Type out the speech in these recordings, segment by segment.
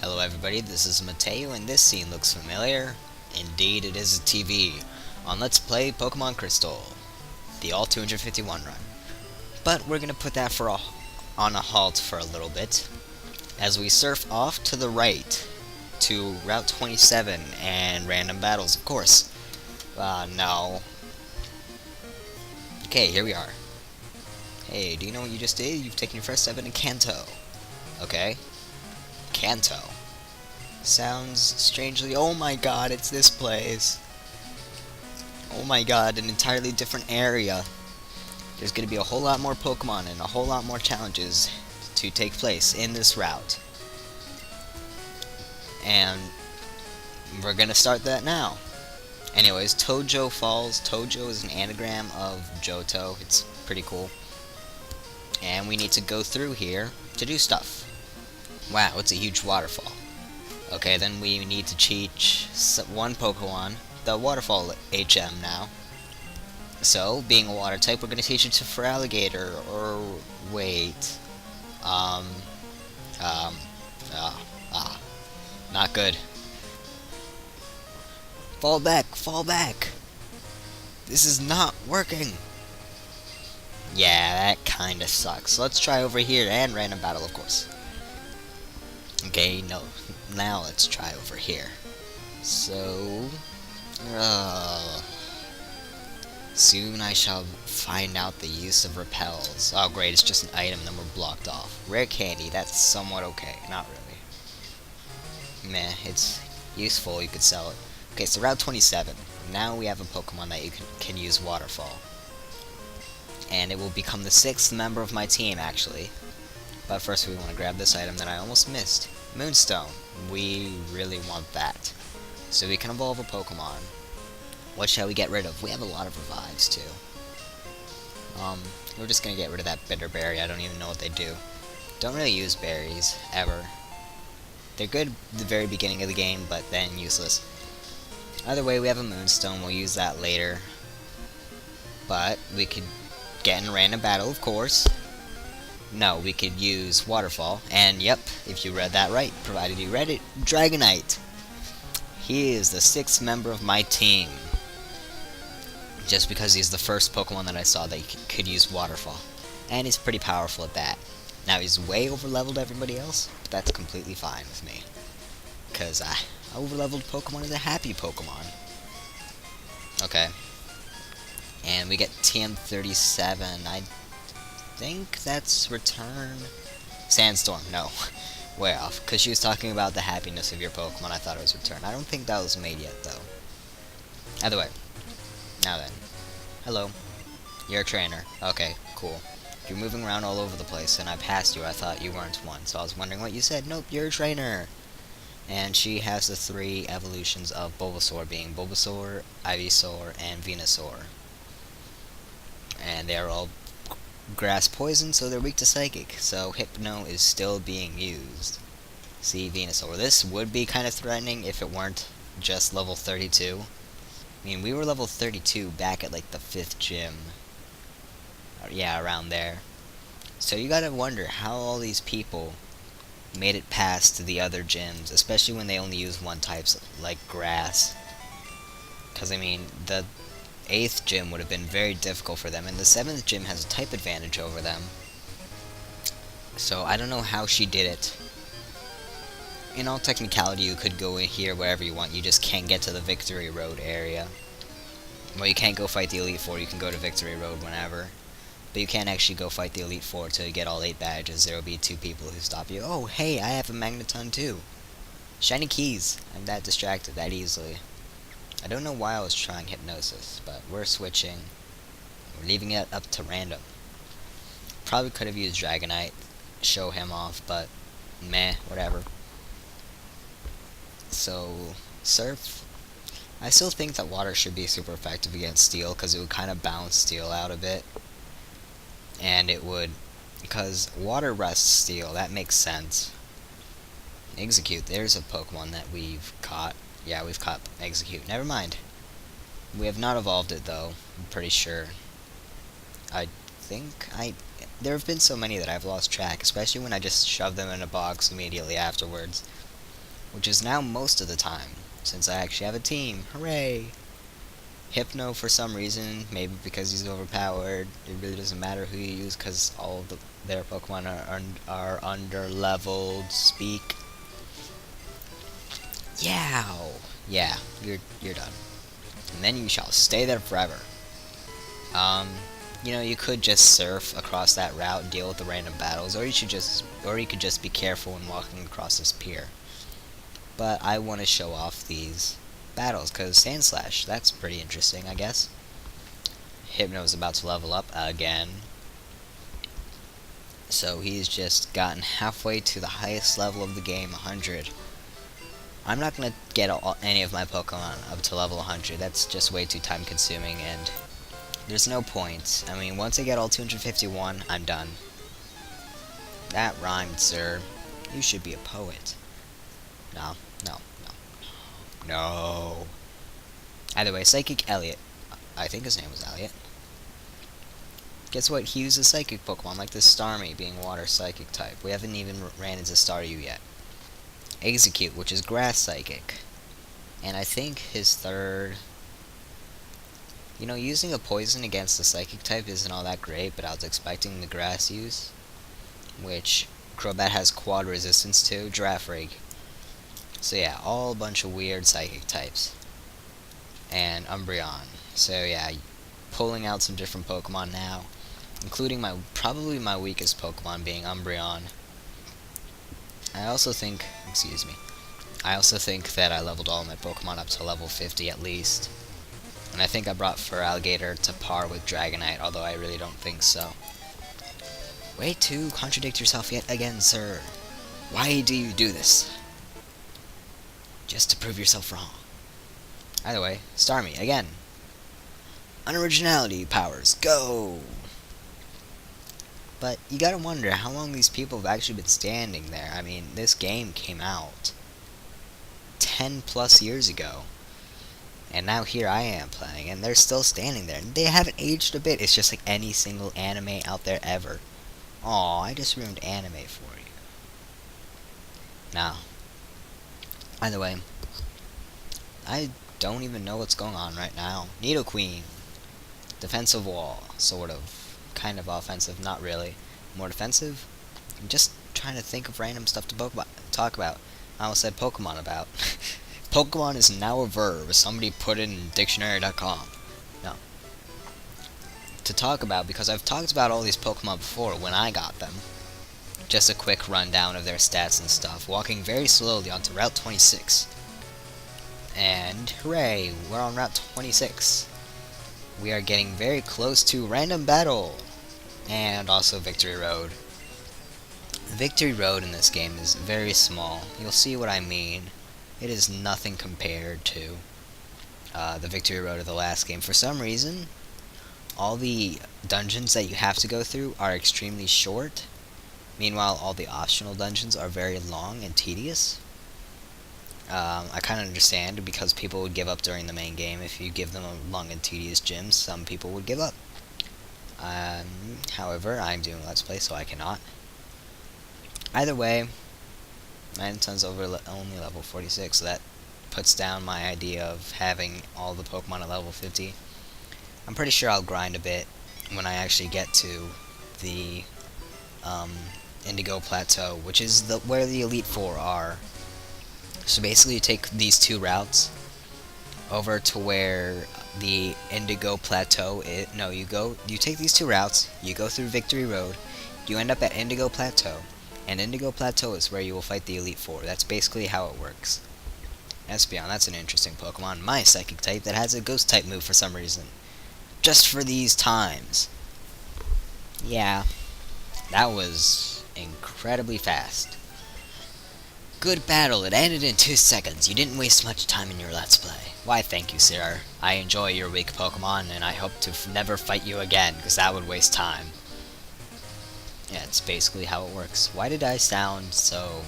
Hello everybody, this is Mateo and this scene looks familiar. Indeed it is a TV on Let's Play Pokemon Crystal, the all 251 run. But we're gonna put that on a halt for a little bit, as we surf off to the right to Route 27 and random battles, of course. No. Okay, here we are. Hey, do you know what you just did? You've taken your first step into Kanto. Okay. Kanto. Sounds strangely... Oh my god, it's this place. Oh my god, an entirely different area. There's gonna be a whole lot more Pokemon and a whole lot more challenges to take place in this route. And we're gonna start that now. Anyways, Tojo Falls. Tojo is an anagram of Johto. It's pretty cool. And we need to go through here to do stuff. Wow, it's a huge waterfall. Okay, then we need to teach one Pokemon the Waterfall HM now. So, being a water type, we're going to teach it to Feraligatr, or wait. Not good. Fall back, fall back! This is not working! Yeah, that kinda sucks. Let's try over here, and random battle, of course. Okay, no. Now let's try over here. So... soon I shall find out the use of repels. Oh great, it's just an item, then we're blocked off. Rare candy, that's somewhat okay. Not really. Meh, it's useful, you could sell it. Okay, so Route 27. Now we have a Pokemon that you can use Waterfall. And it will become the 6th member of my team, actually. But first we want to grab this item that I almost missed. Moonstone. We really want that. So we can evolve a Pokemon. What shall we get rid of? We have a lot of revives, too. We're just gonna get rid of that bitter berry. I don't even know what they do. Don't really use berries, ever. They're good at the very beginning of the game, but then useless. Either way, we have a Moonstone. We'll use that later. But we could get in a random battle, of course. No, we could use Waterfall, and yep, if you read that right, provided you read it, Dragonite. He is the 6th member of my team. Just because he's the first Pokemon that I saw that could use Waterfall. And he's pretty powerful at that. Now he's way over-leveled everybody else, but that's completely fine with me. Because over-leveled Pokemon is a happy Pokemon. Okay. And we get TM37, I think that's Return. Sandstorm, no. Way off, because she was talking about the happiness of your Pokemon. I thought it was Return. I don't think that was made yet, though. Either way. Now then. Hello. You're a trainer. Okay, cool. You're moving around all over the place, and I passed you. I thought you weren't one, so I was wondering what you said. Nope, you're a trainer. And she has the 3 evolutions of Bulbasaur, being Bulbasaur, Ivysaur, and Venusaur. And they're all grass poison, so they're weak to psychic. So Hypno is still being used. See, Venusaur. This would be kind of threatening if it weren't just level 32. I mean, we were level 32 back at like the 5th gym. Yeah, around there. So you gotta wonder how all these people made it past the other gyms, especially when they only use one types like grass. Because I mean, the 8th gym would have been very difficult for them, and the 7th gym has a type advantage over them. So I don't know how she did it. In all technicality, you could go in here wherever you want, you just can't get to the Victory Road area. Well, you can't go fight the Elite Four, you can go to Victory Road whenever. But you can't actually go fight the Elite Four to get all 8 badges. There will be 2 people who stop you. Oh, hey, I have a Magneton too. Shiny keys. I'm that distracted that easily. I don't know why I was trying Hypnosis, but we're switching. We're leaving it up to random. Probably could have used Dragonite, show him off, but meh, whatever. So, Surf. I still think that Water should be super effective against Steel, because it would kind of balance Steel out a bit. And it would, because Water rests Steel, that makes sense. Execute, there's a Pokemon that we've caught. Yeah, we've caught Execute. Never mind. We have not evolved it, though. I'm pretty sure. There have been so many that I've lost track, especially when I just shove them in a box immediately afterwards. which is now most of the time, since I actually have a team. Hooray! Hypno, for some reason, maybe because he's overpowered, it really doesn't matter who you use because all of their Pokemon are under-leveled. Speak. Yow! Yeah, you're done. And then you shall stay there forever. You know, you could just surf across that route and deal with the random battles, or you could just be careful when walking across this pier. But I want to show off these battles, because Sandslash, that's pretty interesting, I guess. Hypno's about to level up again. So he's just gotten halfway to the highest level of the game, 100. I'm not going to get any of my Pokemon up to level 100, that's just way too time consuming, and there's no point. I mean, once I get all 251, I'm done. That rhymed, sir. You should be a poet. No. No. Either way, Psychic Elliot. I think his name was Elliot. Guess what? He uses Psychic Pokemon, like this Starmie being Water Psychic type. We haven't even ran into Staryu yet. Execute, which is Grass Psychic. And I think his third... You know, using a poison against the Psychic type isn't all that great, but I was expecting the Grass use. Which Crobat has quad resistance to. Giraffe Rig. So yeah, all a bunch of weird Psychic types. And Umbreon. So yeah, pulling out some different Pokemon now. Including probably my weakest Pokemon being Umbreon. I also think that I leveled all my Pokemon up to level 50 at least. And I think I brought Feraligatr to par with Dragonite, although I really don't think so. Way to contradict yourself yet again, sir. Why do you do this? Just to prove yourself wrong. Either way, Starmie, again. Unoriginality powers, go! But you gotta wonder how long these people have actually been standing there. I mean, this game came out 10 plus years ago. And now here I am playing, and they're still standing there. And they haven't aged a bit. It's just like any single anime out there ever. Aw, I just ruined anime for you. Now, either way, I don't even know what's going on right now. Nidoqueen. Defensive wall, sort of. Kind of offensive, not really. More defensive? I'm just trying to think of random stuff to talk about. I almost said Pokemon about. Pokemon is now a verb. Somebody put it in dictionary.com. No. To talk about, because I've talked about all these Pokemon before when I got them. Just a quick rundown of their stats and stuff. Walking very slowly onto Route 26. And hooray, we're on Route 26. We are getting very close to Random Battle. And also Victory Road. Victory Road in this game is very small. You'll see what I mean. It is nothing compared to the Victory Road of the last game. For some reason, all the dungeons that you have to go through are extremely short. Meanwhile, all the optional dungeons are very long and tedious. I kind of understand, because people would give up during the main game. If you give them a long and tedious gym, some people would give up. However, I'm doing Let's Play, so I cannot. Either way, Magneton's only level 46, so that puts down my idea of having all the Pokemon at level 50. I'm pretty sure I'll grind a bit when I actually get to the Indigo Plateau, which is where the Elite Four are. So basically you take these two routes over to where the Indigo Plateau is. No, you take these two routes, you go through Victory Road, you end up at Indigo Plateau, and Indigo Plateau is where you will fight the Elite Four. That's basically how it works. Espeon, that's an interesting Pokemon. My Psychic type that has a Ghost type move for some reason. Just for these times. Yeah, that was incredibly fast. Good battle, it ended in 2 seconds. You didn't waste much time in your Let's Play. Why, thank you, sir. I enjoy your weak Pokemon, and I hope to never fight you again, because that would waste time. Yeah, it's basically how it works. Why did I sound so...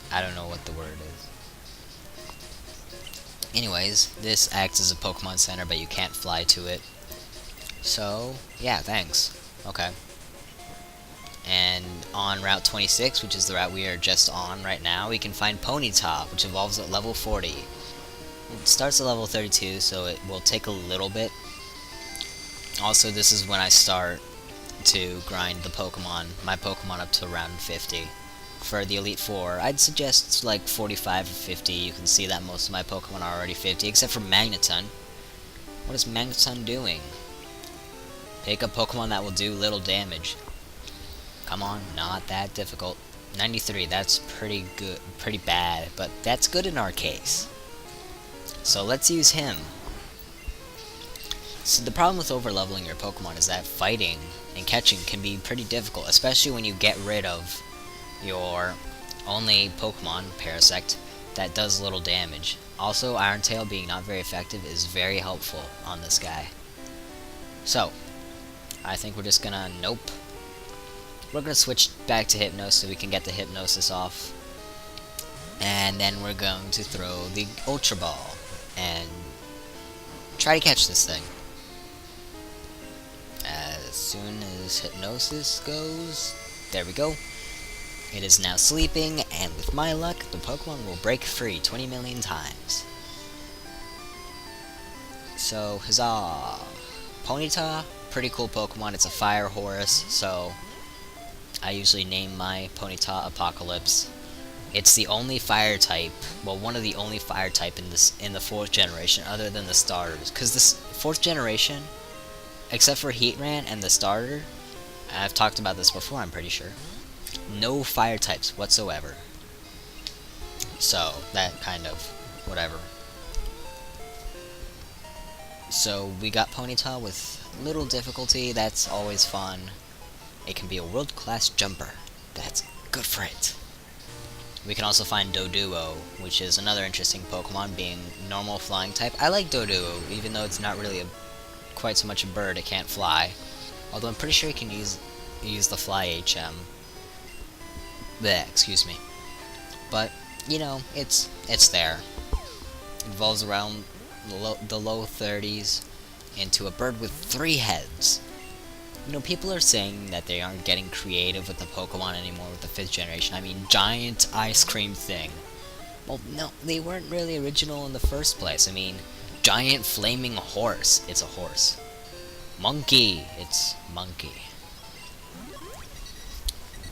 I don't know what the word is. Anyways, this acts as a Pokemon Center, but you can't fly to it. So, yeah, thanks. Okay. And on Route 26, which is the route we are just on right now, we can find Ponyta, which evolves at level 40. It starts at level 32, so it will take a little bit. Also, this is when I start to grind my Pokemon up to around 50. For the Elite Four, I'd suggest like 45 or 50. You can see that most of my Pokemon are already 50, except for Magneton. What is Magneton doing? Pick a Pokemon that will do little damage. Come on, not that difficult. 93, that's pretty good, pretty bad, but that's good in our case. So let's use him. So the problem with overleveling your Pokemon is that fighting and catching can be pretty difficult, especially when you get rid of your only Pokemon, Parasect, that does little damage. Also, Iron Tail being not very effective is very helpful on this guy. So, I think we're just gonna nope. We're gonna switch back to Hypnos so we can get the Hypnosis off. And then we're going to throw the Ultra Ball and try to catch this thing. As soon as Hypnosis goes, there we go. It is now sleeping, and with my luck, the Pokemon will break free 20 million times. So, huzzah! Ponyta, pretty cool Pokemon. It's a fire horse, so I usually name my Ponyta Apocalypse. It's the only fire type, well, one of the only fire type in the 4th generation, other than the starters. Because this 4th generation, except for Heatran and the starter, I've talked about this before, I'm pretty sure, no fire types whatsoever. So, that kind of whatever. So, we got Ponyta with little difficulty. That's always fun. It can be a world-class jumper. That's good for it. We can also find Doduo, which is another interesting Pokemon, being normal flying type. I like Doduo, even though it's not really quite so much a bird. It can't fly. Although I'm pretty sure it can use the Fly HM. Bleh, excuse me. But, you know, it's there. It evolves around the low 30s into a bird with 3 heads. You know, people are saying that they aren't getting creative with the Pokemon anymore with the 5th generation. I mean, giant ice cream thing. Well, no, they weren't really original in the first place. I mean, giant flaming horse. It's a horse. Monkey. It's monkey.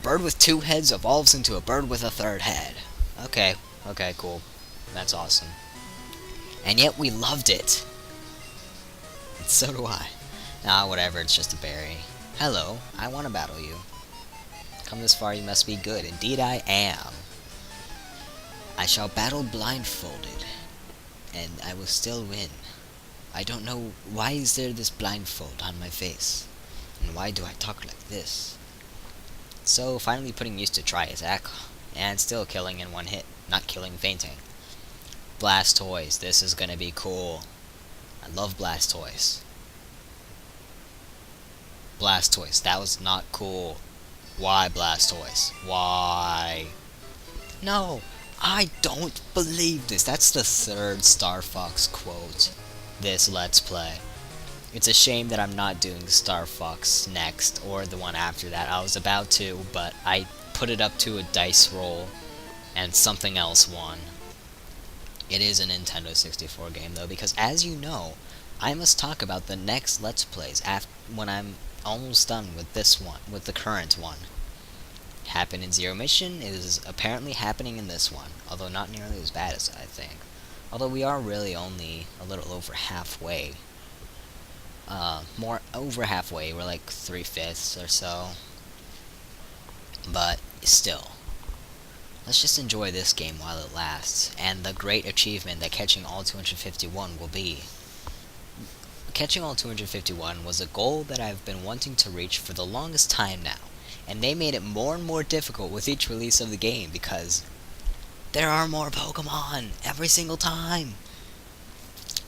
Bird with 2 heads evolves into a bird with a 3rd head. Okay, cool. That's awesome. And yet we loved it. And so do I. Ah, whatever, it's just a berry. Hello, I want to battle you. Come this far, you must be good. Indeed I am. I shall battle blindfolded, and I will still win. I don't know, why is there this blindfold on my face? And why do I talk like this? So, finally putting used to try attack, and still killing in one hit. Not killing, fainting. Blastoise, this is gonna be cool. I love Blastoise. Blastoise, that was not cool. Why, Blastoise? Why? No, I don't believe this. That's the 3rd Star Fox quote this Let's Play. It's a shame that I'm not doing Star Fox next, or the one after that. I was about to, but I put it up to a dice roll, and something else won. It is a Nintendo 64 game, though, because as you know, I must talk about the next Let's Plays when I'm almost done with this one, with the current one. Happened in Zero Mission is apparently happening in this one, although not nearly as bad as I think. Although we are really only a little over halfway. More over halfway, we're like 3/5 or so. But still, let's just enjoy this game while it lasts, and the great achievement that catching all 251 will be. Catching all 251 was a goal that I've been wanting to reach for the longest time now, and they made it more and more difficult with each release of the game because there are more Pokemon every single time.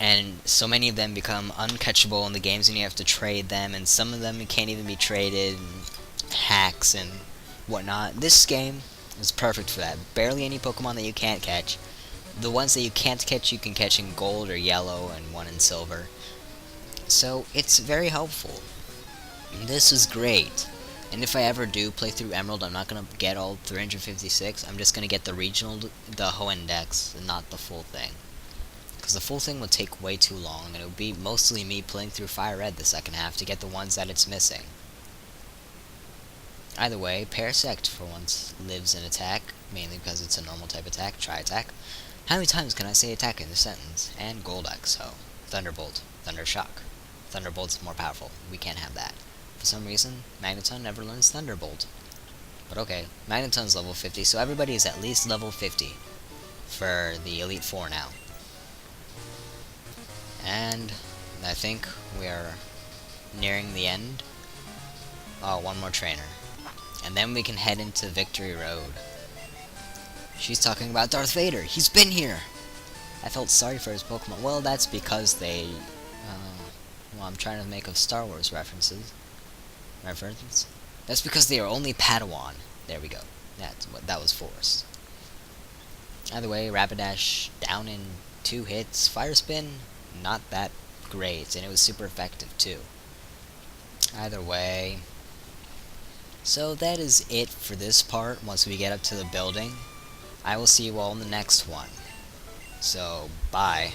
And so many of them become uncatchable in the games and you have to trade them, and some of them can't even be traded, and hacks and whatnot. This game is perfect for that. Barely any Pokemon that you can't catch. The ones that you can't catch, you can catch in gold or yellow, and one in silver. So it's very helpful. This is great. And if I ever do play through Emerald, I'm not gonna get all 356. I'm just gonna get the regional, the Hoendex, and not the full thing. Because the full thing would take way too long, and it would be mostly me playing through Fire Red the second half to get the ones that it's missing. Either way, Parasect for once lives in attack, mainly because it's a normal type attack. Try attack. How many times can I say attack in this sentence? And Goldex, so Thunderbolt, Thunder Shock. Thunderbolt's more powerful. We can't have that. For some reason, Magneton never learns Thunderbolt. But okay, Magneton's level 50, so everybody is at least level 50 for the Elite Four now. And I think we are nearing the end. Oh, one more trainer. And then we can head into Victory Road. She's talking about Darth Vader. He's been here! I felt sorry for his Pokemon. Well, that's because they... well, I'm trying to make a Star Wars reference. That's because they are only Padawan. There we go. That was forced. Either way, Rapidash down in 2 hits. Fire Spin, not that great, and it was super effective too. Either way... So that is it for this part. Once we get up to the building, I will see you all in the next one. So, bye.